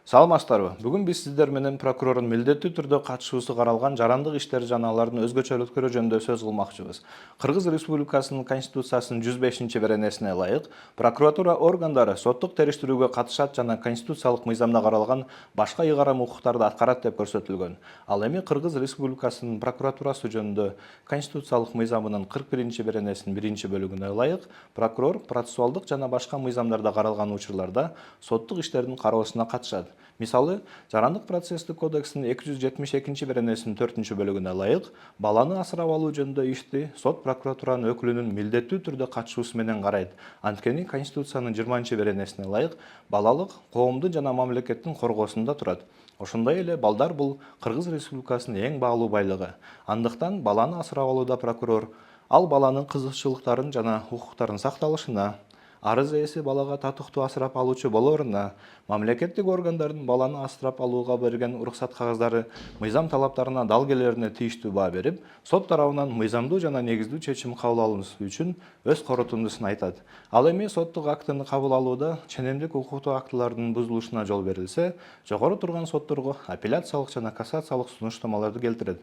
Саламатсыздарбы? Бүгүн биз сиздер менен прокурордун милдеттүү түрдө катышуусу каралган жарандык иштер жана алардын өзгөчөлүктөрү жөнүндө сөз кылмакчыбыз. Кыргыз Республикасынын Конституциясынын 105-беренесине ылайык, прокуратура органдары соттук териштирүүгө катышат жана конституциялык мыйзамда каралган башка ыйгарым укуктарды аткарат деп көрсөтүлгөн. Ал эми Кыргыз Республикасынын прокуратурасы жөнүндө Конституциялык мыйзамынын 41-беренесинин 1-бөлүгүнө ылайык, прокурор процессуалдык жана башка мыйзамдарда каралган учурларда соттук иштердин кароосуна катышат. Мисалы, Жарандык процесстик кодекстин 272-беренесинин 4-бөлүгүнө ылайык, баланы асырап алуу жөнүндө ишти сот прокуратуранын өкүлүнүн милдеттүү түрдө катышуусу менен карайт. Анткени Конституциянын 20-беренесине ылайык, балалык коомдун жана мамлекеттин коргоосунда турат. Ошондой эле балдар бул Кыргыз Республикасынын эң баалуу байлыгы. Андыктан баланы асырап алууда прокурор ал баланын кызыкчылыктарын жана укуктарын сакталышына, арыз ээси балага татыктуу асырап алуучу болоруна, мамлекеттик органдардын баланы асырап алууга берген уруксат кагаздары мыйзам талаптарына дал келерине тийиштүү баа берип, сот тарабынан мыйзамдуу жана негиздүү чечим кабыл алынуусу үчүн өз корутундусун айтат. Ал эми соттук актыны кабыл алууда ченемдик укуктук актылардын бузулушуна жол берилсе, жогору турган сотторго апелляциялык жана кассациялык сунуштамаларды келтирет.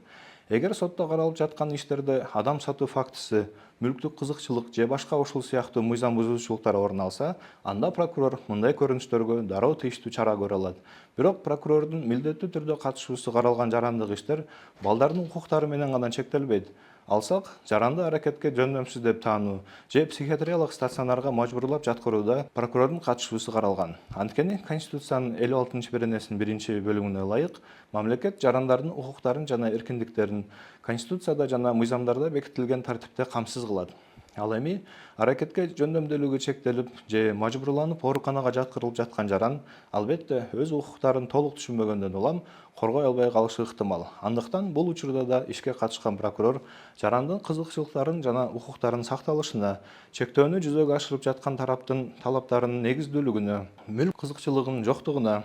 Эгер сотто каралып жаткан иштерде адам сатуу фактысы, мүлктүк кызыкчылык же башка ушул сыяктуу мыйзам бузуучулуктар орун алса, анда прокурор мындай көрүнүштөргө дароо тийиштүү чара көрө алат. Бирок прокурордун милдеттүү түрдө катышуусу каралган жарандык иштер балдардын укуктары менен гана чектелбейт. Алсак, жаранды аракетке жөндөмсүз деп таануу же психиатриялык стационарга мажбурлап жаткырууда прокурордун катышуусу каралган. Анткени Конституциянын 56-беренесинин 1-бөлүгүнө ылайык, мамлекет жарандардын укуктарын жана эркиндиктерин Конституцияда жана мыйзамдарда бекитилген тартипте камсыз кылат. Ал эми аракетке жөндөмдүүлүгү чектелип же мажбурланып ооруканага жаткырылып жаткан жаран албетте өз укуктарын толук түшүнбөгөндөн улам коргой албай калышы ыктымал. Андыктан бул учурда да ишке катышкан прокурор жарандын кызыкчылыктарын жана укуктарынын сакталышына, чектөөнү жүзөгө ашырып жаткан тараптын талаптарынын негиздүүлүгүнө, мүлк кызыкчылыгынын жоктугуна,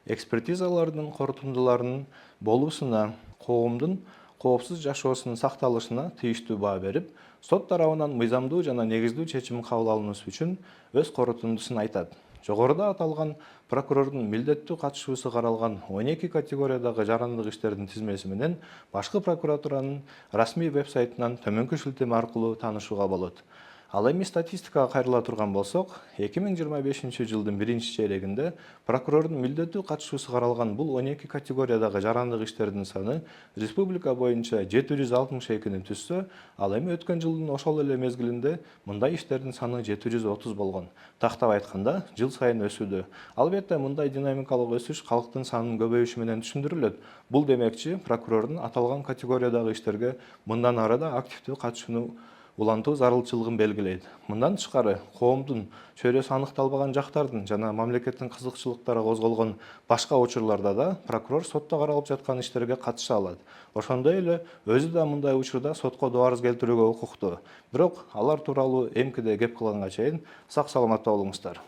экспертизалардын корутундуларынын болуусуна, коомдун коопсуз жашоосунун сакталышына тийиштүү баа берип, сот тарабынан мыйзамдуу жана негиздүү чечим кабыл алынуусу үчүн өз корутундусун айтат. Жогоруда аталган прокурордун милдеттүү катышуусу каралган 12 категориядагы жарандык иштердин тизмеси менен башкы прокуратуранын расмий веб-сайтынан төмөнкү шилтеме аркылуу таанышууга болот. Ал эми статистикага кайрыла турган болсок, 2025-жылдын 1-чейрегинде прокурордун милдеттүү катышуусу каралган бул 12 категориядагы жарандык иштердин саны республика боюнча 762-ни түзсө, ал эми өткөн жылдын ошол эле мезгилинде мындай иштердин саны 730 болгон. Тактап айтканда, жыл сайын өсүүдө. Албетте мындай динамикалык өсүш калктын санынын көбөйүшү менен түшүндүрүлөт. Бул демекчи, прокурордун аталган категориядагы иштерге мындан ары да активдүү катышууну улантуу зарылчылыгын белгилейт. Мындан тышкары, коомдун чөйрөсү аныкталбаган жактардын жана мамлекеттин кызыкчылыктары козголгон башка учурларда да прокурор сотто каралып жаткан иштерге катыша алат. Ошондой эле өзү да мындай учурда сотко доо арыз келтирүүгө укуктуу. Бирок алар тууралуу эмкиде кеп кылганга чейин сак саламатта болуңуздар.